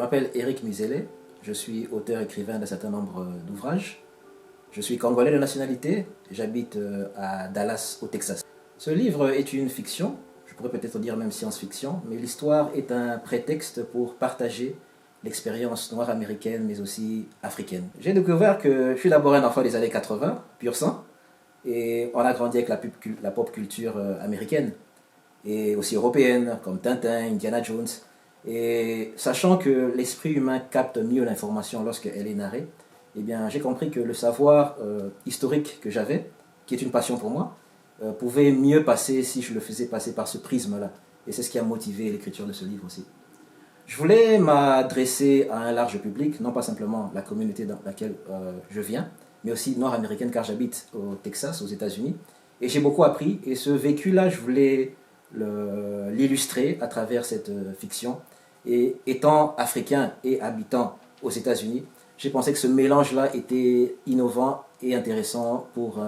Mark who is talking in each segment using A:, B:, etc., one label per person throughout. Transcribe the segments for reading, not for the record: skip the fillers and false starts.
A: m'appelle Éric Mizele, je suis auteur-écrivain d'un certain nombre d'ouvrages. Je suis congolais de nationalité, j'habite à Dallas, au Texas. Ce livre est une fiction, je pourrais peut-être dire même science-fiction, mais l'histoire est un prétexte pour partager l'expérience noire américaine, mais aussi africaine. J'ai découvert que je suis d'abord un enfant des années 80, pur sang, et on a grandi avec la pop culture américaine, et aussi européenne, comme Tintin, Indiana Jones. Et sachant que l'esprit humain capte mieux l'information lorsqu'elle est narrée, eh bien, j'ai compris que le savoir historique que j'avais, qui est une passion pour moi, pouvait mieux passer si je le faisais passer par ce prisme-là. Et c'est ce qui a motivé l'écriture de ce livre aussi. Je voulais m'adresser à un large public, non pas simplement la communauté dans laquelle je viens, mais aussi nord-américaine, car j'habite au Texas, aux États-Unis. Et j'ai beaucoup appris, et ce vécu-là, je voulais l'illustrer à travers cette fiction. Et étant africain et habitant aux États-Unis, j'ai pensé que ce mélange-là était innovant et intéressant pour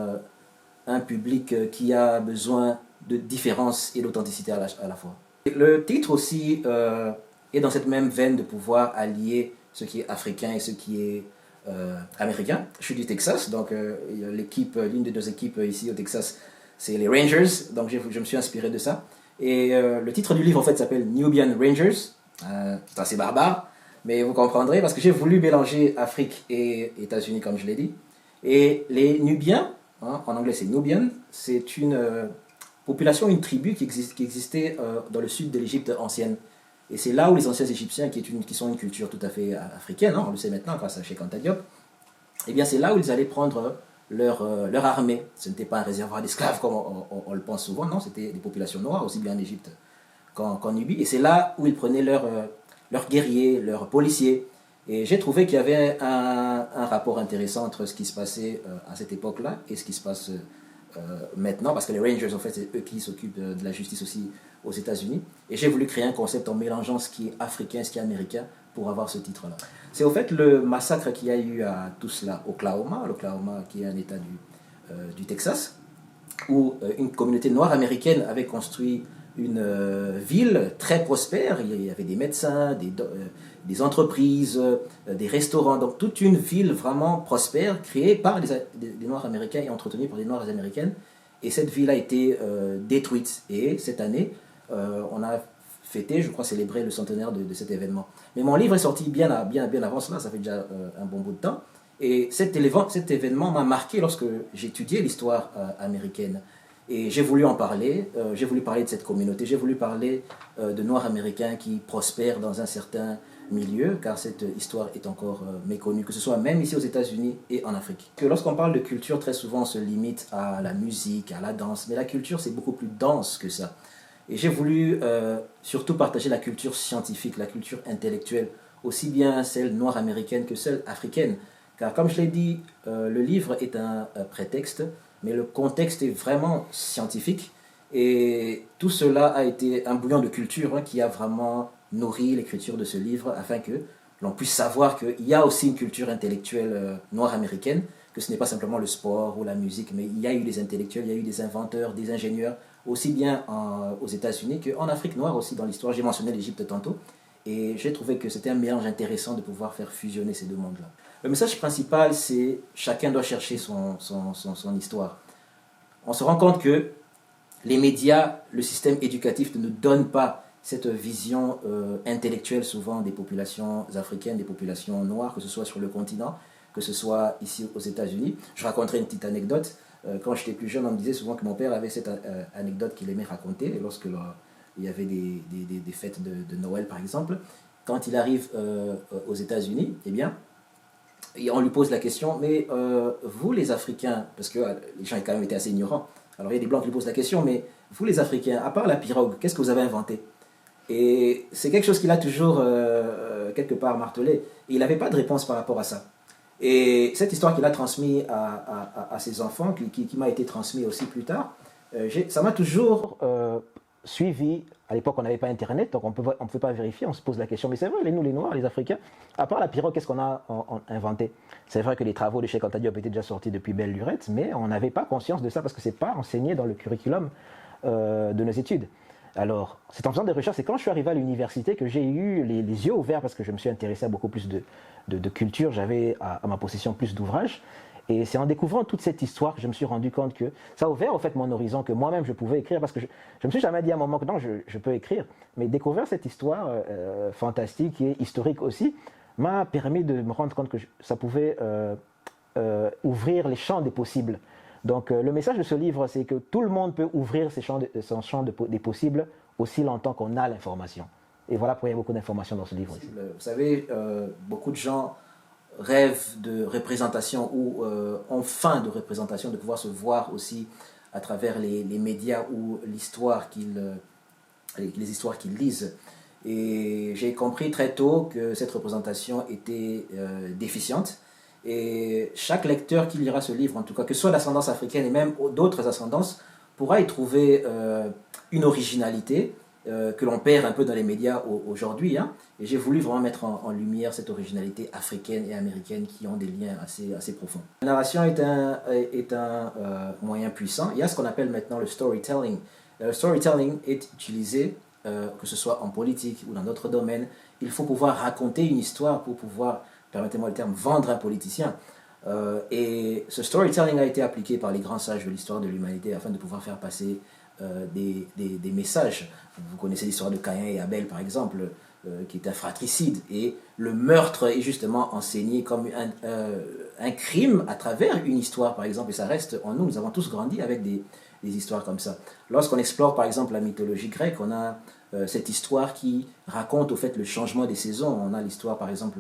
A: un public qui a besoin de différence et d'authenticité à la fois. Le titre aussi est dans cette même veine de pouvoir allier ce qui est africain et ce qui est américain. Je suis du Texas, donc l'une des deux équipes ici au Texas, c'est les Rangers, donc je me suis inspiré de ça. Et le titre du livre en fait s'appelle Nubian Rangers, c'est assez barbare, mais vous comprendrez parce que j'ai voulu mélanger Afrique et États-Unis comme je l'ai dit. Et les Nubiens, hein, en anglais c'est Nubian, c'est une population, une tribu qui existait dans le sud de l'Égypte ancienne. Et c'est là où les anciens Égyptiens, qui sont une culture tout à fait africaine, hein, on le sait maintenant grâce à Cheikh Anta Diop, eh bien c'est là où ils allaient prendre leur armée. Ce n'était pas un réservoir d'esclaves comme on le pense souvent, non, c'était des populations noires, aussi bien en Égypte qu'en Nubie. Et c'est là où ils prenaient leurs guerriers, leurs policiers. Et j'ai trouvé qu'il y avait un rapport intéressant entre ce qui se passait à cette époque-là et ce qui se passe maintenant, parce que les Rangers, en fait, c'est eux qui s'occupent de la justice aussi aux États-Unis. Et j'ai voulu créer un concept en mélangeant ce qui est africain, ce qui est américain, pour avoir ce titre-là. C'est au fait le massacre qu'il y a eu à Tulsa, Oklahoma, l'Oklahoma qui est un état du Texas, où une communauté noire américaine avait construit une ville très prospère. Il y avait des médecins, des entreprises, des restaurants, donc toute une ville vraiment prospère créée par des Noirs américains et entretenue par des Noirs américaines. Et cette ville a été détruite. Et cette année, on a fêté, je crois, célébrer le centenaire de cet événement. Mais mon livre est sorti bien avant cela, ça fait déjà un bon bout de temps. Et cet événement m'a marqué lorsque j'étudiais l'histoire américaine. Et j'ai voulu en parler, j'ai voulu parler de cette communauté, j'ai voulu parler de Noirs américains qui prospèrent dans un certain milieu, car cette histoire est encore méconnue, que ce soit même ici aux États-Unis et en Afrique. Que lorsqu'on parle de culture, très souvent on se limite à la musique, à la danse, mais la culture c'est beaucoup plus dense que ça. Et j'ai voulu surtout partager la culture scientifique, la culture intellectuelle, aussi bien celle noire américaine que celle africaine. Car comme je l'ai dit, le livre est un prétexte, mais le contexte est vraiment scientifique. Et tout cela a été un bouillon de culture hein, qui a vraiment nourri l'écriture de ce livre afin que l'on puisse savoir qu'il y a aussi une culture intellectuelle noire américaine, que ce n'est pas simplement le sport ou la musique, mais il y a eu des intellectuels, il y a eu des inventeurs, des ingénieurs, aussi bien aux États-Unis qu'en Afrique noire aussi dans l'histoire. J'ai mentionné l'Égypte tantôt. Et j'ai trouvé que c'était un mélange intéressant de pouvoir faire fusionner ces deux mondes-là. Le message principal, c'est chacun doit chercher son histoire. On se rend compte que les médias, le système éducatif ne nous donne pas cette vision intellectuelle souvent des populations africaines, des populations noires, que ce soit sur le continent, que ce soit ici aux États-Unis. Je raconterai une petite anecdote. Quand j'étais plus jeune, on me disait souvent que mon père avait cette anecdote qu'il aimait raconter lorsque il y avait des fêtes de Noël par exemple. Quand il arrive aux États-Unis, eh bien, et on lui pose la question, mais vous les Africains, parce que les gens ont quand même été assez ignorants, alors il y a des Blancs qui lui posent la question, mais vous les Africains, à part la pirogue, qu'est-ce que vous avez inventé? Et c'est quelque chose qu'il a toujours quelque part martelé, et il n'avait pas de réponse par rapport à ça. Et cette histoire qu'il a transmise à ses enfants, qui m'a été transmise aussi plus tard, ça m'a toujours suivi. À l'époque, on n'avait pas Internet, donc on ne pouvait pas vérifier, on se pose la question. Mais c'est vrai, nous, les Noirs, les Africains, à part la pirogue, qu'est-ce qu'on a inventé? C'est vrai que les travaux de Cheikh Anta Diop étaient déjà sortis depuis belle lurette, mais on n'avait pas conscience de ça parce que ce n'est pas enseigné dans le curriculum de nos études.
B: Alors, c'est en faisant des recherches, c'est quand je suis arrivé à l'université que j'ai eu les yeux ouverts parce que je me suis intéressé à beaucoup plus de culture, j'avais à ma possession plus d'ouvrages. Et c'est en découvrant toute cette histoire que je me suis rendu compte que ça a ouvert au fait mon horizon, que moi-même je pouvais écrire, parce que je me suis jamais dit à un moment que non, je peux écrire. Mais découvrir cette histoire fantastique et historique aussi m'a permis de me rendre compte que ça pouvait ouvrir les champs des possibles. Donc le message de ce livre, c'est que tout le monde peut ouvrir son champ des possibles aussi longtemps qu'on a l'information. Et voilà pourquoi il y a beaucoup d'informations dans ce livre aussi.
A: Vous savez, beaucoup de gens rêvent de représentation ou ont faim de représentation, de pouvoir se voir aussi à travers les médias ou l'histoire les histoires qu'ils lisent. Et j'ai compris très tôt que cette représentation était déficiente. Et chaque lecteur qui lira ce livre, en tout cas, que ce soit l'ascendance africaine et même d'autres ascendances, pourra y trouver une originalité que l'on perd un peu dans les médias aujourd'hui. Hein. Et j'ai voulu vraiment mettre en lumière cette originalité africaine et américaine qui ont des liens assez profonds. La narration est un moyen puissant. Il y a ce qu'on appelle maintenant le storytelling. Le storytelling est utilisé, que ce soit en politique ou dans d'autres domaines. Il faut pouvoir raconter une histoire pour pouvoir, permettez-moi le terme, vendre un politicien. Et ce storytelling a été appliqué par les grands sages de l'histoire de l'humanité afin de pouvoir faire passer des messages. Vous connaissez l'histoire de Caïn et Abel, par exemple, qui est un fratricide. Et le meurtre est justement enseigné comme un crime à travers une histoire, par exemple. Et ça reste en nous. Nous avons tous grandi avec des histoires comme ça. Lorsqu'on explore, par exemple, la mythologie grecque, on a cette histoire qui raconte au fait le changement des saisons. On a l'histoire, par exemple,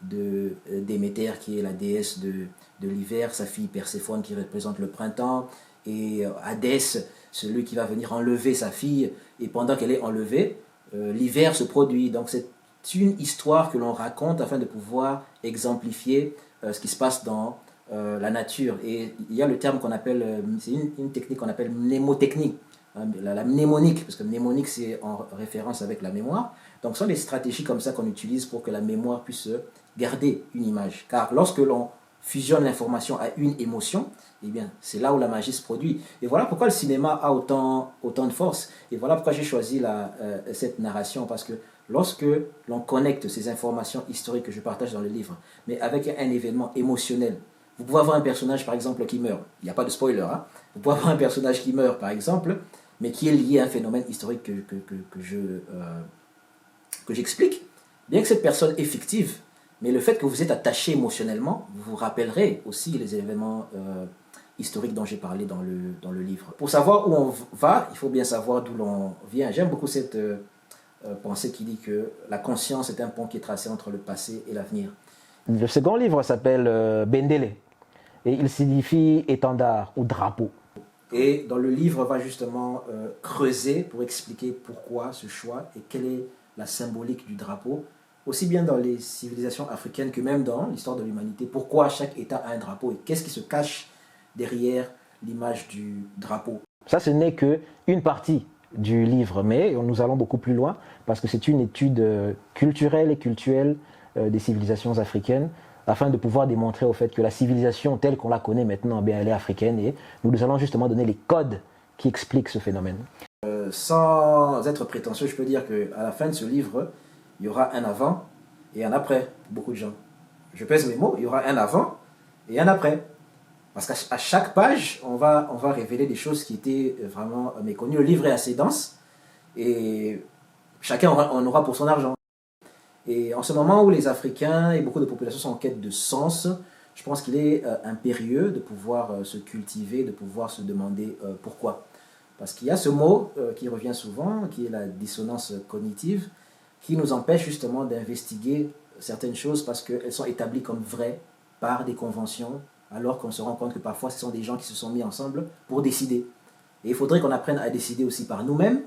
A: de Déméter, qui est la déesse de l'hiver, sa fille Perséphone qui représente le printemps, et Hadès, celui qui va venir enlever sa fille, et pendant qu'elle est enlevée, l'hiver se produit. Donc c'est une histoire que l'on raconte afin de pouvoir exemplifier ce qui se passe dans la nature. Et il y a le terme qu'on appelle, c'est une technique qu'on appelle mnémotechnie, la mnémonique, parce que mnémonique c'est en référence avec la mémoire. Donc ce sont des stratégies comme ça qu'on utilise pour que la mémoire puisse garder une image. Car lorsque l'on fusionne l'information à une émotion, eh bien, c'est là où la magie se produit. Et voilà pourquoi le cinéma a autant de force. Et voilà pourquoi j'ai choisi cette narration, parce que lorsque l'on connecte ces informations historiques que je partage dans le livre, mais avec un événement émotionnel, vous pouvez avoir un personnage, par exemple, qui meurt. Il n'y a pas de spoiler. Hein. Vous pouvez avoir un personnage qui meurt, par exemple, mais qui est lié à un phénomène historique que j'explique. Bien que cette personne est fictive, mais le fait que vous êtes attaché émotionnellement, vous vous rappellerez aussi les événements historiques dont j'ai parlé dans le livre. Pour savoir où on va, il faut bien savoir d'où l'on vient. J'aime beaucoup cette pensée qui dit que la conscience est un pont qui est tracé entre le passé et l'avenir.
B: Le second livre s'appelle Bendele, et il signifie étendard ou drapeau.
A: Et dans le livre, on va justement creuser pour expliquer pourquoi ce choix et quelle est la symbolique du drapeau, aussi bien dans les civilisations africaines que même dans l'histoire de l'humanité. Pourquoi chaque État a un drapeau et qu'est-ce qui se cache derrière l'image du drapeau.
B: Ça, ce n'est qu'une partie du livre, mais nous allons beaucoup plus loin parce que c'est une étude culturelle et cultuelle des civilisations africaines afin de pouvoir démontrer au fait que la civilisation telle qu'on la connaît maintenant, eh bien, elle est africaine et nous allons justement donner les codes qui expliquent ce phénomène.
A: Sans être prétentieux, je peux dire qu'à la fin de ce livre, il y aura un avant et un après pour beaucoup de gens. Je pèse mes mots, il y aura un avant et un après. Parce qu'à chaque page, on va révéler des choses qui étaient vraiment méconnues. Le livre est assez dense et chacun en aura pour son argent. Et en ce moment où les Africains et beaucoup de populations sont en quête de sens, je pense qu'il est impérieux de pouvoir se cultiver, de pouvoir se demander pourquoi. Parce qu'il y a ce mot qui revient souvent, qui est la dissonance cognitive, qui nous empêche justement d'investiguer certaines choses parce qu'elles sont établies comme vraies par des conventions, alors qu'on se rend compte que parfois ce sont des gens qui se sont mis ensemble pour décider. Et il faudrait qu'on apprenne à décider aussi par nous-mêmes,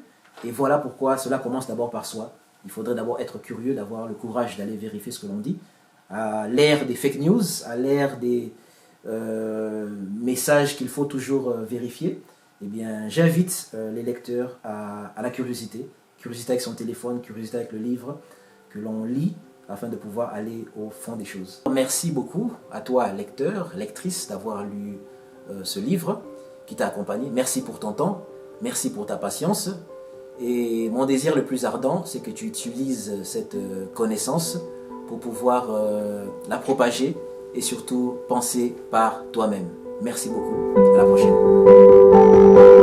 A: et voilà pourquoi cela commence d'abord par soi. Il faudrait d'abord être curieux, d'avoir le courage d'aller vérifier ce que l'on dit. À l'ère des fake news, à l'ère des messages qu'il faut toujours vérifier, eh bien, j'invite les lecteurs à la curiosité. Curiosité avec son téléphone, curiosité avec le livre que l'on lit afin de pouvoir aller au fond des choses. Merci beaucoup à toi, lecteur, lectrice, d'avoir lu ce livre qui t'a accompagné. Merci pour ton temps, merci pour ta patience. Et mon désir le plus ardent, c'est que tu utilises cette connaissance pour pouvoir la propager et surtout penser par toi-même. Merci beaucoup. À la prochaine.